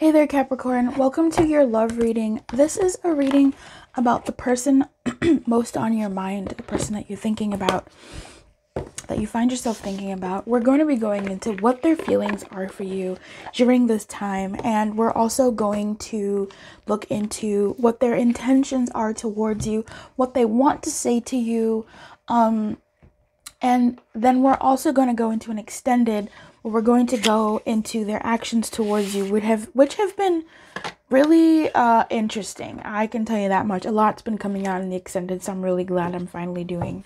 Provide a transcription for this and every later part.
Hey there, Capricorn. Welcome to your love reading. This is a reading about the person most on your mind, the person that you're thinking about, that you find yourself thinking about. We're going to be going into what their feelings are for you during this time, and we're also going to look into what their intentions are towards you, what they want to say to you, and then we're also going to go into an extended where we're going to go into their actions towards you, which have been really interesting. I can tell you that much. A lot's been coming out in the extended, so I'm really glad I'm finally doing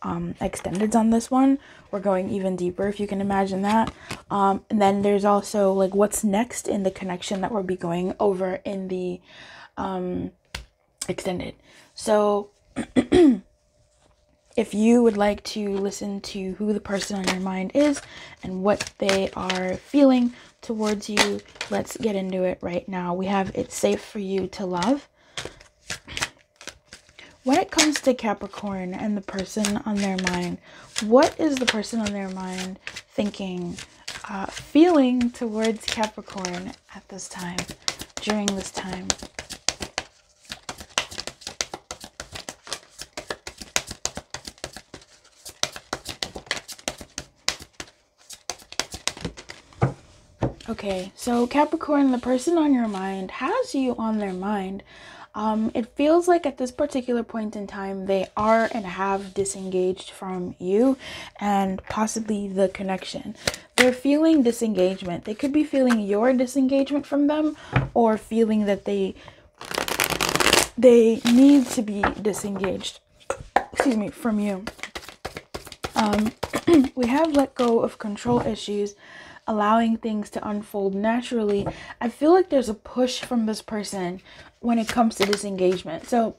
extendeds on this one. We're going even deeper, if you can imagine that. And then there's also like what's next in the connection that we'll be going over in the extended. So if you would like to listen to who the person on your mind is and what they are feeling towards you, let's get into it right now. We have It's Safe for You to Love. When it comes to Capricorn and the person on their mind, what is the person on their mind thinking, feeling towards Capricorn at this time, during this time? Okay, so Capricorn, the person on your mind has you on their mind. It feels like at this particular point in time, they are and have disengaged from you and possibly the connection. They're feeling disengagement. They could be feeling your disengagement from them, or feeling that they need to be disengaged, excuse me, from you. We have let go of control issues, allowing things to unfold naturally. I feel like there's a push from this person when it comes to disengagement. So,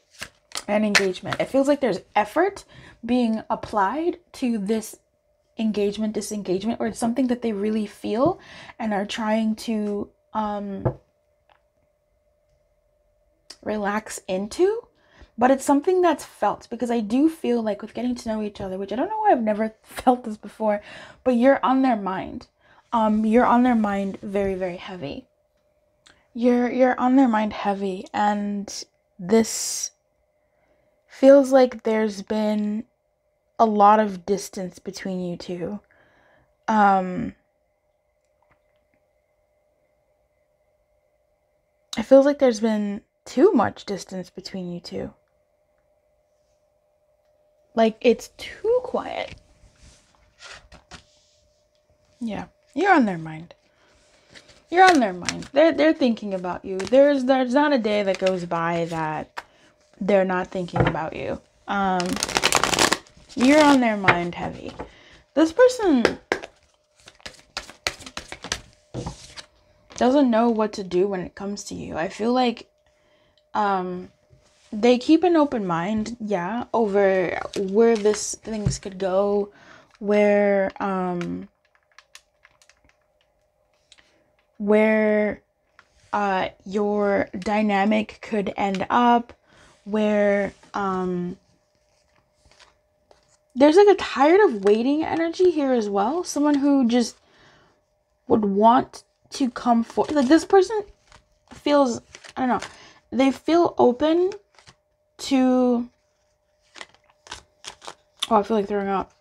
and engagement. It feels like there's effort being applied to this engagement, disengagement, or it's something that they really feel and are trying to relax into. But it's something that's felt, because I do feel like with getting to know each other, which I don't know why I've never felt this before, but you're on their mind. You're on their mind very, very heavy. You're on their mind heavy, and this feels like there's been a lot of distance between you two. It feels like there's been too much distance between you two. Like, it's too quiet. Yeah, you're on their mind. You're on their mind. They're thinking about you. There's not a day that goes by that they're not thinking about you. You're on their mind heavy. This person doesn't know what to do when it comes to you. I feel like they keep an open mind, yeah, over where things could go, where your dynamic could end up, where there's like a tired of waiting energy here as well. Someone who just would want to come forward. Like, this person feels, I don't know, they feel open to, oh, I feel like throwing up.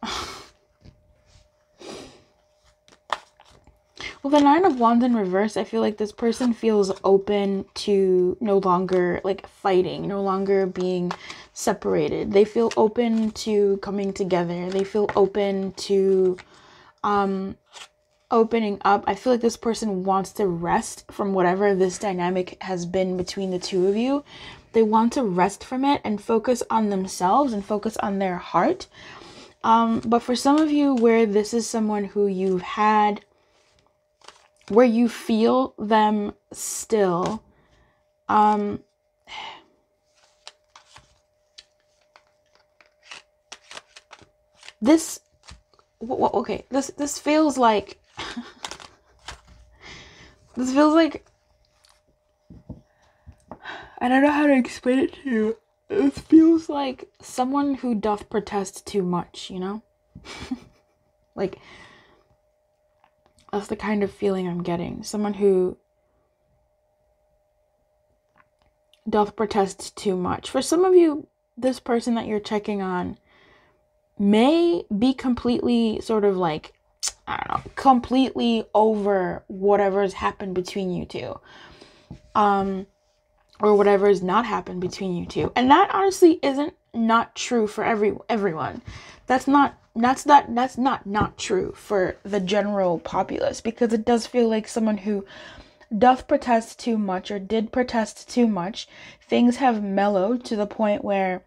Well, the Nine of Wands in reverse, I feel like this person feels open to no longer like fighting, no longer being separated. They feel open to coming together. They feel open to opening up. I feel like this person wants to rest from whatever this dynamic has been between the two of you. They want to rest from it and focus on themselves and focus on their heart. But for some of you, where this is someone who you've had, where you feel them still, this feels like this feels like, I don't know how to explain it to you. It feels like someone who doth protest too much, you know? Like, that's the kind of feeling I'm getting. Someone who doth protest too much. For some of you, this person that you're checking on may be completely sort of like, I don't know, completely over whatever's happened between you two. Or whatever has not happened between you two. And that honestly isn't not true for everyone. That's not true for the general populace, because it does feel like someone who doth protest too much or did protest too much, things have mellowed to the point where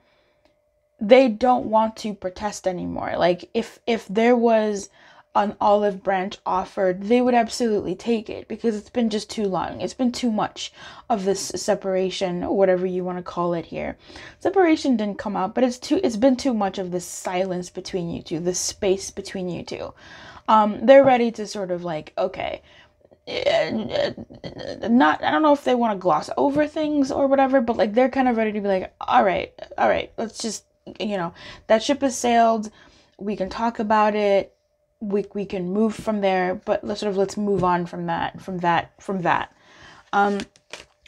they don't want to protest anymore. Like if there was an olive branch offered, they would absolutely take it, because it's been just too long. It's been too much of this separation, or whatever you want to call it here. Separation didn't come out, but it's been too much of this silence between you two, this space between you two. They're ready to sort of like, okay, I don't know if they want to gloss over things or whatever, but like they're kind of ready to be like, all right, let's just, that ship has sailed. We can talk about it. We can move from there, but let's move on from that.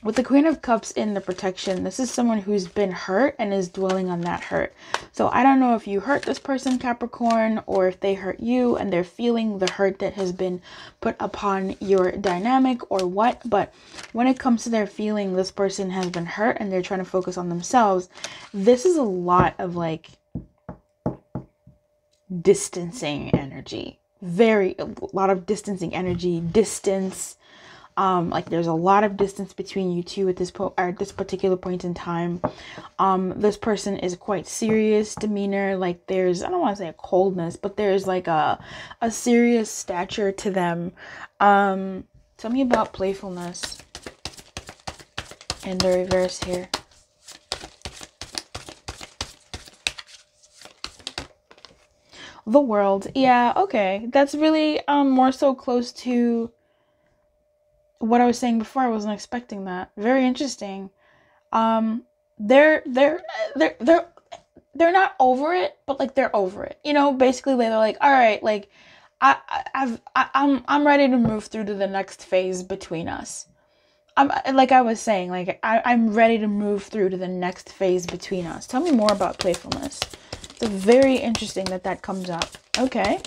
With the Queen of Cups in the protection, this is someone who's been hurt and is dwelling on that hurt. So I don't know if you hurt this person, Capricorn, or if they hurt you and they're feeling the hurt that has been put upon your dynamic or what. But when it comes to their feeling, this person has been hurt and they're trying to focus on themselves. This is a lot of like distancing energy. A lot of distancing energy, distance. Like there's a lot of distance between you two at this particular point in time. This person is quite serious demeanor. Like there's, I don't want to say a coldness, but there's like a serious stature to them. Tell me about playfulness in the reverse here. The World. Yeah, okay. That's really more so close to what I was saying before. I wasn't expecting that. Very interesting. They're not over it, but like they're over it. Basically they're like, all right, like I'm ready to move through to the next phase between us. Like I was saying, like I'm ready to move through to the next phase between us. Tell me more about playfulness. It's very interesting that comes up. Okay.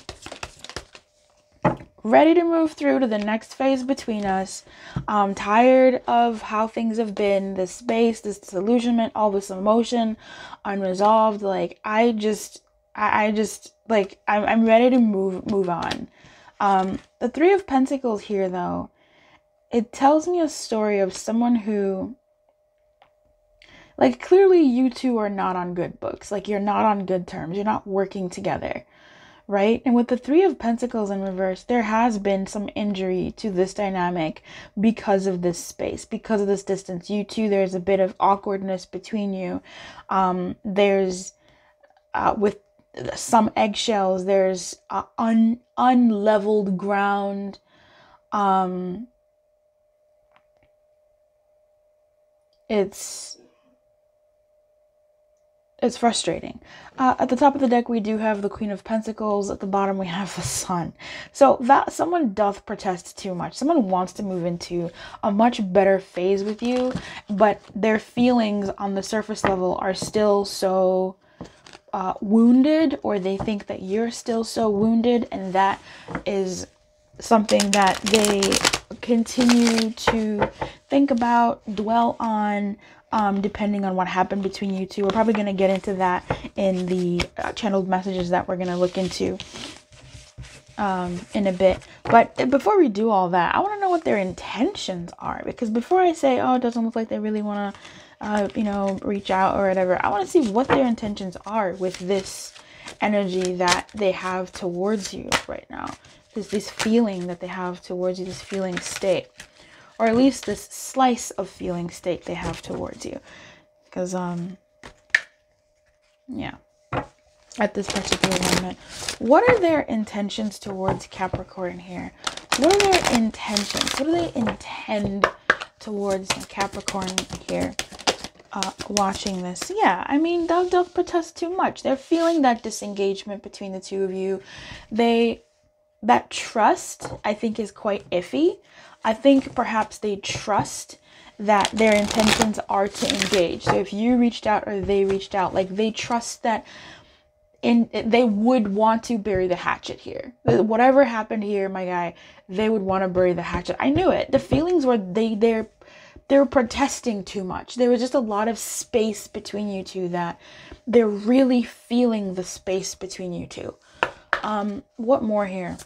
Ready to move through to the next phase between us. I'm tired of how things have been, this space, this disillusionment, all this emotion, unresolved. Like I just like I'm ready to move on. The Three of Pentacles here though, it tells me a story of someone who, like, clearly you two are not on good books. Like, you're not on good terms. You're not working together, right? And with the Three of Pentacles in reverse, there has been some injury to this dynamic because of this space, because of this distance. You two, there's a bit of awkwardness between you. There's, with some eggshells, there's unleveled ground. It's frustrating. At the top of the deck, we do have the Queen of Pentacles. At the bottom, we have the Sun. So that someone doth protest too much. Someone wants to move into a much better phase with you, but their feelings on the surface level are still so wounded, or they think that you're still so wounded, and that is something that they continue to think about, dwell on, depending on what happened between you two. We're probably going to get into that in the channeled messages that we're going to look into in a bit. But before we do all that, I want to know what their intentions are, because before I say, oh, it doesn't look like they really want to reach out or whatever, I want to see what their intentions are with this energy that they have towards you right now. This feeling that they have towards you, this feeling state, or at least this slice of feeling state they have towards you. Because, yeah, at this particular moment, what are their intentions towards Capricorn here? What are their intentions? What do they intend towards Capricorn here? Watching this. Yeah, I mean, they'll protest too much. They're feeling that disengagement between the two of you. That trust, I think, is quite iffy. I think perhaps they trust that their intentions are to engage. So if you reached out or they reached out, like they trust that they would want to bury the hatchet here. Whatever happened here, my guy, they would want to bury the hatchet. I knew it. The feelings were they're protesting too much. There was just a lot of space between you two that they're really feeling the space between you two. What more here?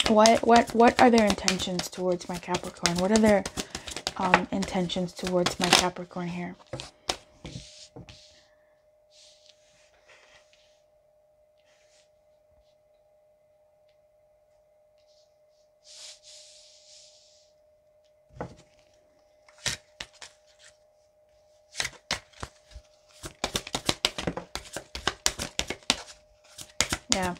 What are their intentions towards my Capricorn? What are their intentions towards my Capricorn here? Yeah.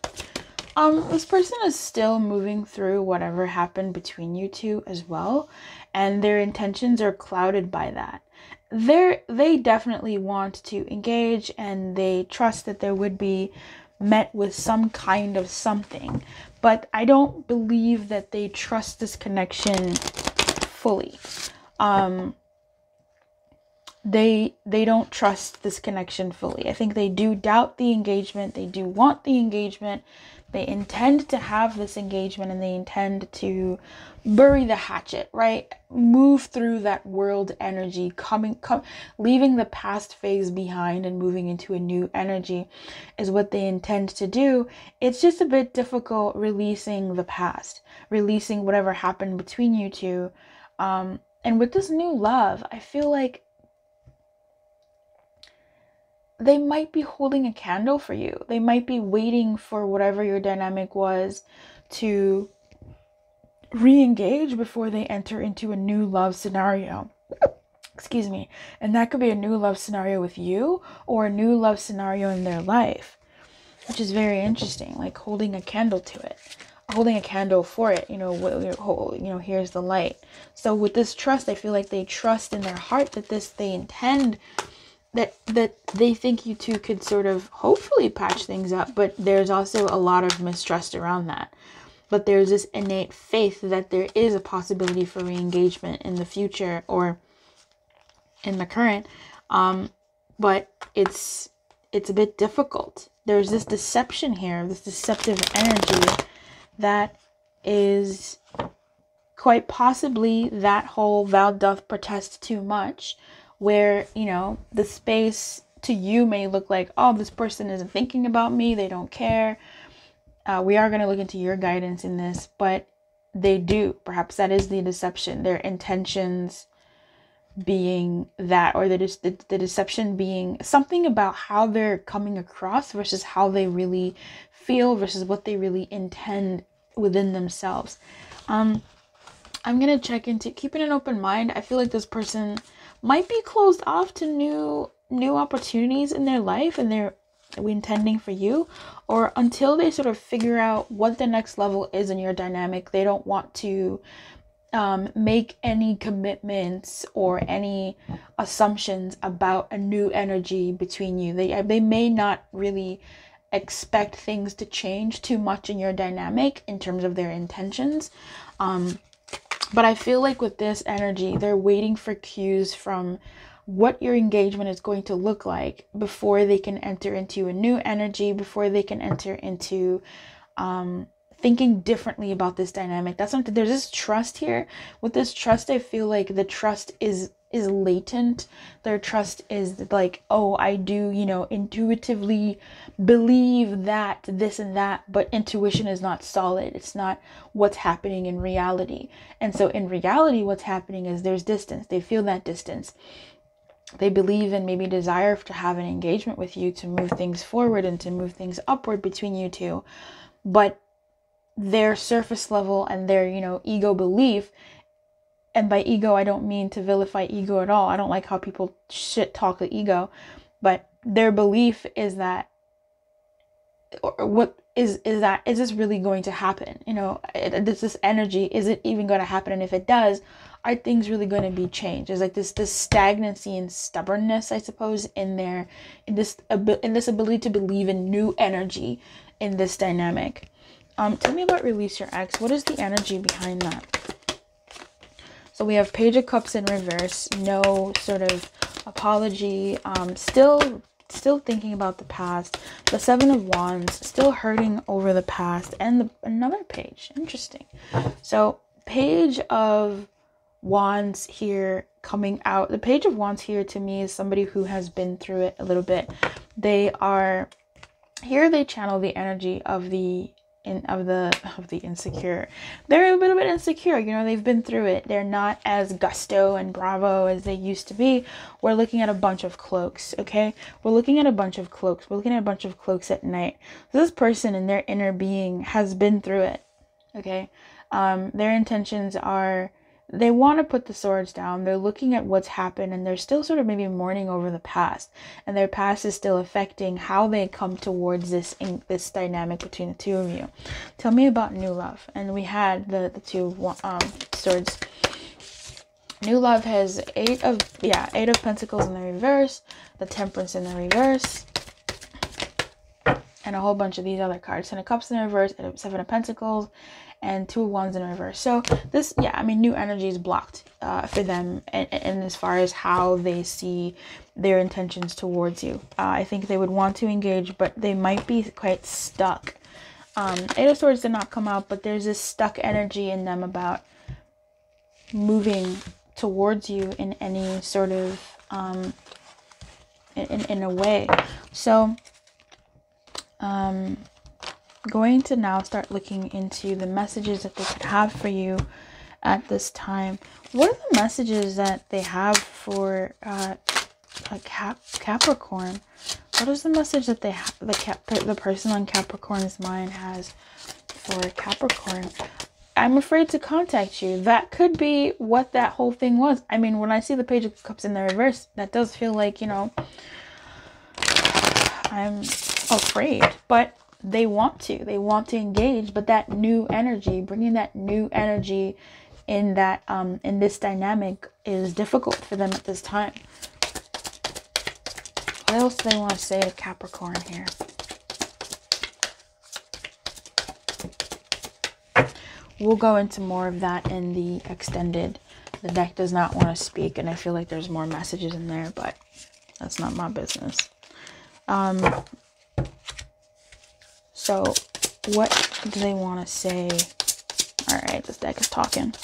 This person is still moving through whatever happened between you two as well, and their intentions are clouded by that. They definitely want to engage, and they trust that there would be met with some kind of something, but I don't believe that they trust this connection fully. They don't trust this connection fully. I think they do doubt the engagement. They do want the engagement. They intend to have this engagement, and they intend to bury the hatchet, right? Move through that world energy, leaving the past phase behind and moving into a new energy is what they intend to do. It's just a bit difficult releasing the past, releasing whatever happened between you two. And with this new love, I feel like they might be holding a candle for you. They might be waiting for whatever your dynamic was to re-engage before they enter into a new love scenario. Excuse me. And that could be a new love scenario with you, or a new love scenario in their life, which is very interesting. Like holding a candle to it, holding a candle for it. Here's the light. So with this trust, I feel like they trust in their heart that they intend that they think you two could sort of hopefully patch things up, but there's also a lot of mistrust around that. But there's this innate faith that there is a possibility for re-engagement in the future or in the current. But it's a bit difficult. There's this deception here, this deceptive energy that is quite possibly that whole thou doth protest too much, where, the space to you may look like, oh, this person isn't thinking about me. They don't care. We are going to look into your guidance in this, but they do. Perhaps that is the deception. Their intentions being that, or the deception being something about how they're coming across versus how they really feel versus what they really intend within themselves. I'm going to check into keeping an open mind. I feel like this person might be closed off to new opportunities in their life, and they're intending for you, or until they sort of figure out what the next level is in your dynamic, they don't want to make any commitments or any assumptions about a new energy between you. They may not really expect things to change too much in your dynamic in terms of their intentions. But I feel like with this energy, they're waiting for cues from what your engagement is going to look like before they can enter into a new energy, before they can enter into thinking differently about this dynamic. That's something. There's this trust here. With this trust, I feel like the trust is latent. Their trust is like, oh, I do, intuitively believe that this and that, but intuition is not solid. It's not what's happening in reality. And so in reality, what's happening is there's distance. They feel that distance. They believe and maybe desire to have an engagement with you to move things forward and to move things upward between you two. But their surface level and their, ego belief, and by ego, I don't mean to vilify ego at all. I don't like how people shit talk the ego, but their belief is that, or what is this really going to happen? This energy, is it even going to happen? And if it does, are things really going to be changed? There's like this stagnancy and stubbornness, I suppose, in this ability to believe in new energy in this dynamic. Tell me about release your ex. What is the energy behind that? So we have Page of Cups in reverse, no sort of apology, still thinking about the past. The Seven of Wands, still hurting over the past, and another page. Interesting. So Page of Wands here coming out. The Page of Wands here to me is somebody who has been through it a little bit. They are here, they channel the energy of the insecure. They're a little bit insecure, you know, they've been through it. They're not as gusto and bravo as they used to be. We're looking at a bunch of cloaks, okay? We're looking at a bunch of cloaks. We're looking at a bunch of cloaks at night. This person in their inner being has been through it, okay? Their intentions are, they want to put the swords down. They're looking at what's happened, and they're still sort of maybe mourning over the past, and their past is still affecting how they come towards this dynamic between the two of you. Tell me about new love. And we had the two swords. New love has eight of Pentacles in the reverse, the Temperance in the reverse, and a whole bunch of these other cards. Ten of Cups in the reverse, Seven of Pentacles, and Two of Wands in reverse. So this, new energy is blocked for them, and as far as how they see their intentions towards you. I think they would want to engage, but they might be quite stuck. Eight of Swords did not come out, but there's this stuck energy in them about moving towards you in any sort of in a way. So going to now start looking into the messages that they could have for you at this time. What are the messages that they have for Capricorn? What is the message that they have, the person on Capricorn's mind has for Capricorn? I'm afraid to contact you. That could be what that whole thing was. I mean, when I see the Page of Cups in the reverse, that does feel like, you know, I'm afraid, but they want to engage, but that new energy, bringing that new energy in that in this dynamic is difficult for them at this time. What else do they want to say to Capricorn here? We'll go into more of that in the extended. The deck does not want to speak, and I feel like there's more messages in there, but that's not my business. So what do they want to say? All right, this deck is talking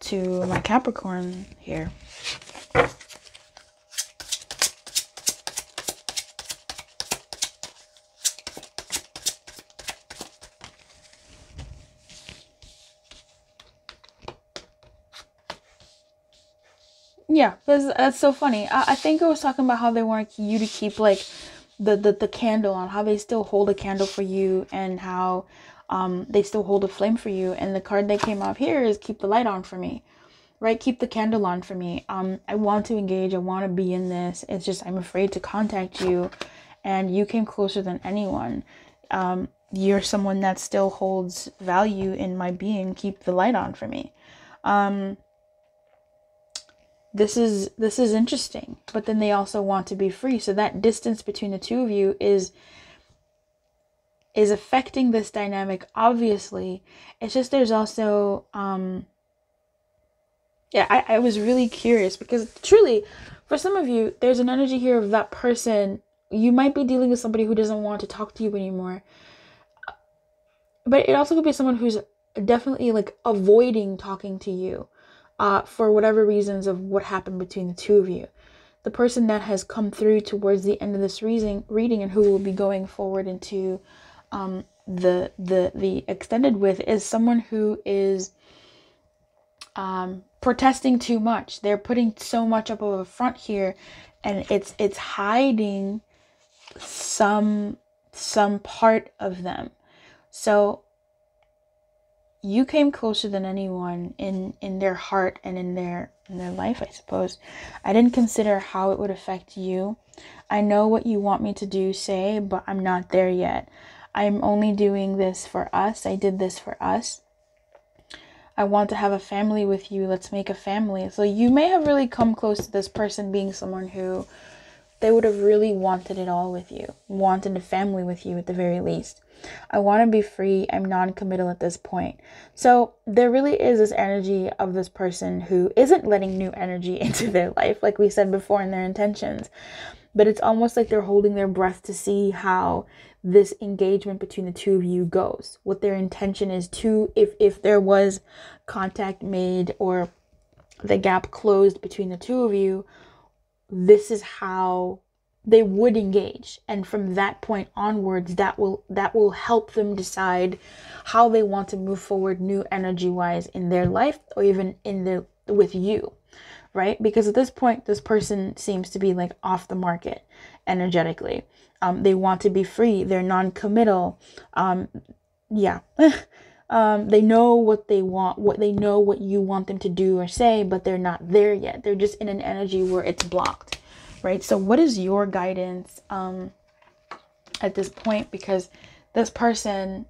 to my Capricorn here. Yeah, that's so funny. I think I was talking about how they want you to keep like the candle on, how they still hold a candle for you, and how they still hold a flame for you. And the card that came out here is keep the light on for me, right? Keep the candle on for me. I want to engage. I want to be in this. It's just I'm afraid to contact you, and you came closer than anyone. You're someone that still holds value in my being. Keep the light on for me. This is interesting, but then they also want to be free. So that distance between the two of you is affecting this dynamic, obviously. It's just there's also I was really curious, because truly for some of you there's an energy here of that person. You might be dealing with somebody who doesn't want to talk to you anymore, but it also could be someone who's definitely like avoiding talking to you for whatever reasons of what happened between the two of you. The person that has come through towards the end of this reading and who will be going forward into the extended with is someone who is protesting too much. They're putting so much up of a front here, and it's hiding some part of them. So you came closer than anyone in their heart and in their life, I suppose. I didn't consider how it would affect you. I know what you want me to do, say, but I'm not there yet. I'm only doing this for us. I did this for us. I want to have a family with you. Let's make a family. So you may have really come close to this person being someone who they would have really wanted it all with you, wanted a family with you at the very least. I want to be free. I'm non-committal at this point. So there really is this energy of this person who isn't letting new energy into their life, like we said before, in their intentions. But it's almost like they're holding their breath to see how this engagement between the two of you goes. What their intention is to, if there was contact made or the gap closed between the two of you, this is how they would engage. And from that point onwards, that will help them decide how they want to move forward new energy wise in their life, or even in their with you. Right? Because at this point, this person seems to be like off the market energetically. They want to be free. They're non-committal. Yeah. They know what they want, they know what you want them to do or say, but they're not there yet. They're just in an energy where it's blocked, right? So what is your guidance at this point? Because this person,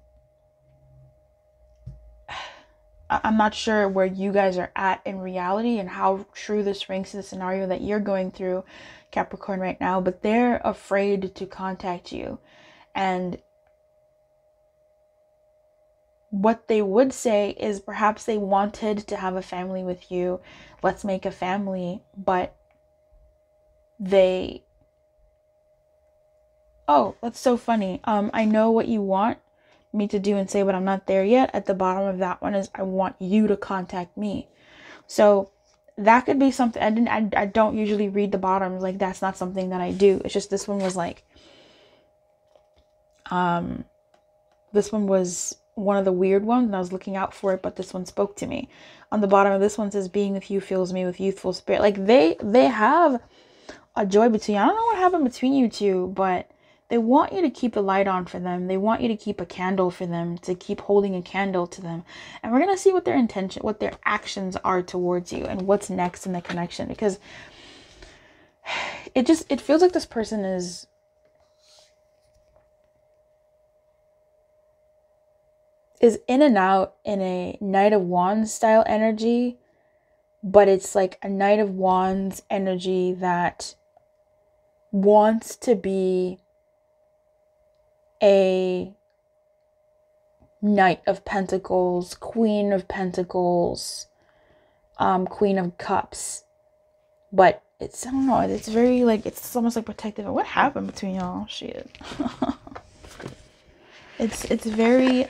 I'm not sure where you guys are at in reality and how true this rings to the scenario that you're going through, Capricorn, right now, but they're afraid to contact you. And what they would say is perhaps they wanted to have a family with you. Let's make a family. But oh, that's so funny. I know what you want me to do and say, but I'm not there yet. At the bottom of that one is, I want you to contact me. So that could be something. I don't usually read the bottoms. Like, that's not something that I do. It's just this one was like, this one was one of the weird ones and I was looking out for it, but this one spoke to me. On the bottom of this one says, being with you fills me with youthful spirit. Like, they have a joy between you. I don't know what happened between you two, but they want you to keep the light on for them. They want you to keep a candle for them, to keep holding a candle to them. And we're going to see what their intention, what their actions are towards you and what's next in the connection. Because it feels like this person is in and out in a Knight of Wands style energy. But it's like a Knight of Wands energy that wants to be a Knight of Pentacles, Queen of Pentacles, Queen of Cups. But it's, I don't know, it's very like, it's almost like protective. What happened between y'all? Shit. It's very,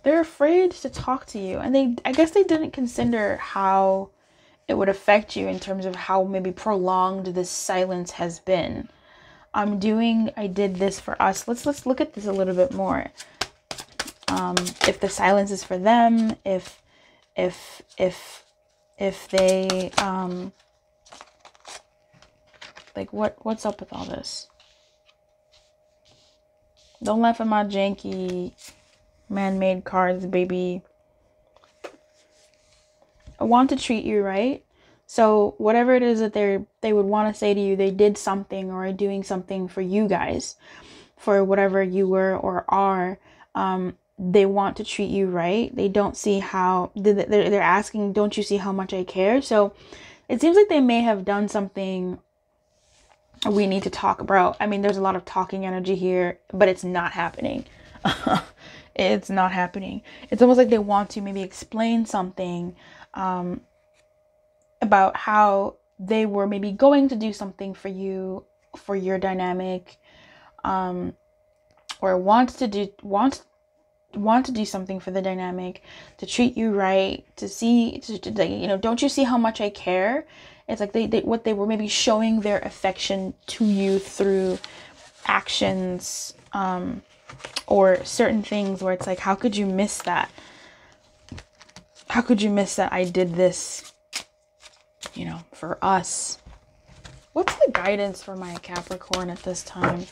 they're afraid to talk to you. And I guess they didn't consider how it would affect you in terms of how maybe prolonged this silence has been. I did this for us. Let's look at this a little bit more. If the silence is for them, if they, like, what's up with all this? Don't laugh at my janky man-made cards, baby. I want to treat you right. So whatever it is that they would want to say to you, they did something or are doing something for you guys, for whatever you were or are. They want to treat you right. They don't see how, they're asking, don't you see how much I care? So it seems like they may have done something we need to talk about. I mean, there's a lot of talking energy here, but it's not happening. It's not happening. It's almost like they want to maybe explain something about how they were maybe going to do something for you, for your dynamic, or want to do something for the dynamic, to treat you right, don't you see how much I care? It's like they were maybe showing their affection to you through actions, or certain things where it's like, how could you miss that? How could you miss that I did this, for us? What's the guidance for my Capricorn at this time?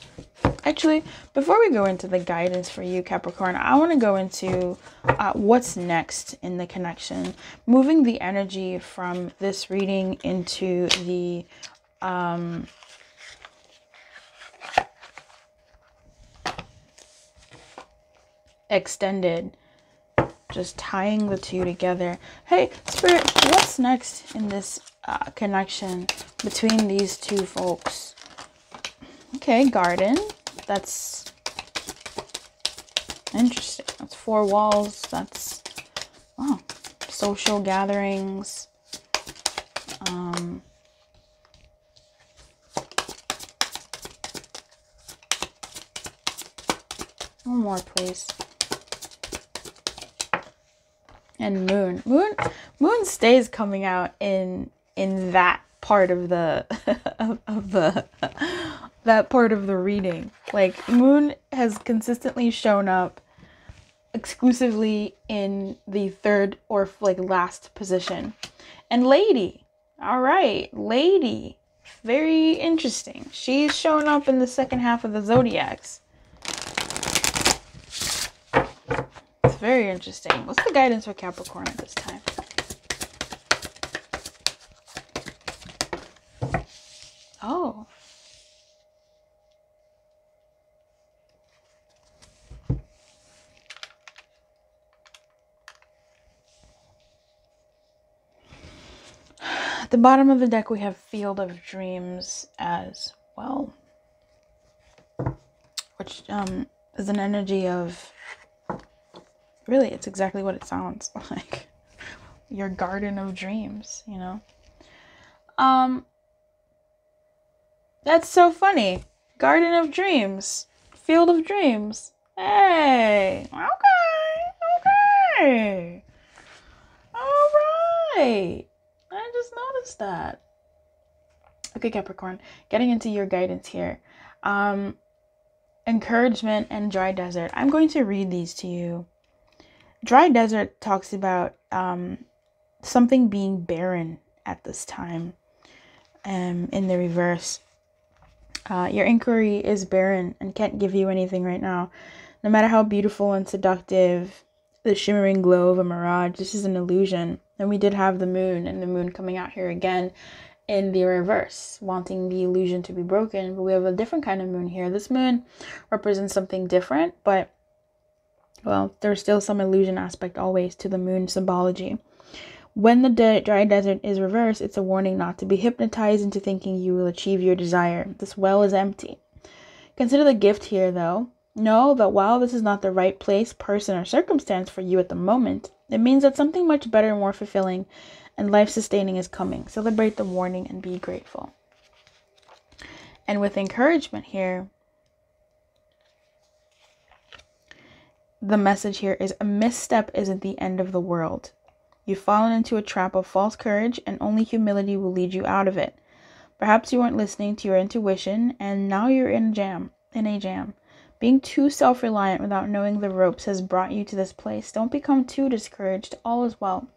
Actually, before we go into the guidance for you, Capricorn, I want to go into what's next in the connection. Moving the energy from this reading into the extended, just tying the two together. Hey, Spirit, what's next in this connection between these two folks? Okay, garden. That's interesting. That's 4 walls. That's, oh, social gatherings. One more, please. And moon. Moon stays coming out in that part of the that part of the reading. Like, moon has consistently shown up exclusively in the 3rd or like last position. And lady, all right, lady, very interesting. She's shown up in the 2nd half of the zodiacs. It's very interesting. What's the guidance for Capricorn at this time? Oh. At the bottom of the deck, we have Field of Dreams as well, which is an energy of, really, it's exactly what it sounds like. Your garden of dreams, you know? That's so funny. Garden of Dreams. Field of Dreams. Hey. Okay. All right. I just noticed that. Okay, Capricorn. Getting into your guidance here. Encouragement and dry desert. I'm going to read these to you. Dry desert talks about something being barren at this time. In the reverse. Your inquiry is barren and can't give you anything right now. No matter how beautiful and seductive the shimmering glow of a mirage, this is an illusion. And we did have the moon, and the moon coming out here again in the reverse, wanting the illusion to be broken. But we have a different kind of moon here. This moon represents something different, but, well, there's still some illusion aspect always to the moon symbology. When the dry desert is reversed, it's a warning not to be hypnotized into thinking you will achieve your desire. This well is empty. Consider the gift here, though. Know that while this is not the right place, person, or circumstance for you at the moment, it means that something much better, more fulfilling, and life-sustaining is coming. Celebrate the warning and be grateful. And with encouragement here, the message here is a misstep isn't the end of the world. You've fallen into a trap of false courage, and only humility will lead you out of it. Perhaps you weren't listening to your intuition, and now you're in a jam. Being too self-reliant without knowing the ropes has brought you to this place. Don't become too discouraged. All is well.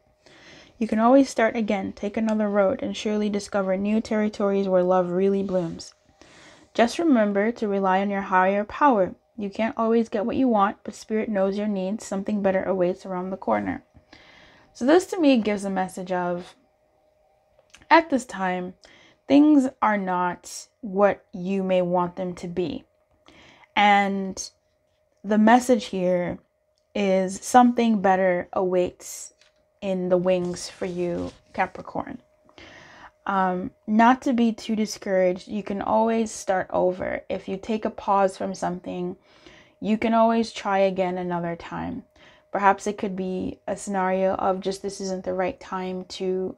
You can always start again, take another road, and surely discover new territories where love really blooms. Just remember to rely on your higher power. You can't always get what you want, but Spirit knows your needs. Something better awaits around the corner. So this to me gives a message of, at this time, things are not what you may want them to be. And the message here is something better awaits in the wings for you, Capricorn. Not to be too discouraged. You can always start over. If you take a pause from something, you can always try again another time. Perhaps it could be a scenario of just this isn't the right time to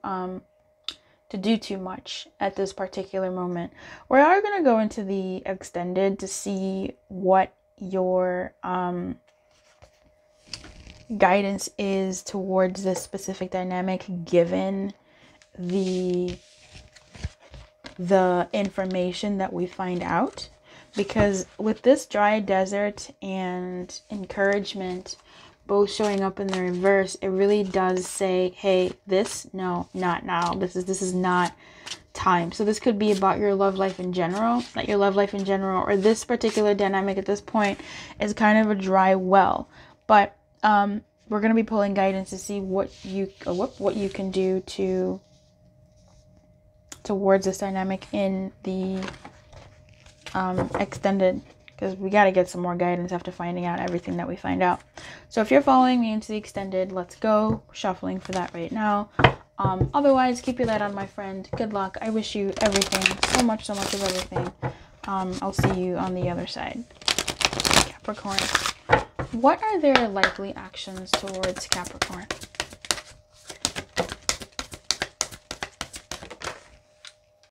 do too much at this particular moment. We are going to go into the extended to see what your guidance is towards this specific dynamic given the information that we find out. Because with this dry desert and encouragement both showing up in the reverse, it really does say, hey, no, not now. This is not time. So this could be about your love life in general, or this particular dynamic at this point is kind of a dry well. But we're going to be pulling guidance to see what you can do towards this dynamic in the extended, because we got to get some more guidance after finding out everything that we find out. So if you're following me into the extended, let's go. Shuffling for that right now. Otherwise, keep your light on, my friend. Good luck. I wish you everything. So much of everything. I'll see you on the other side. Capricorn. What are their likely actions towards Capricorn?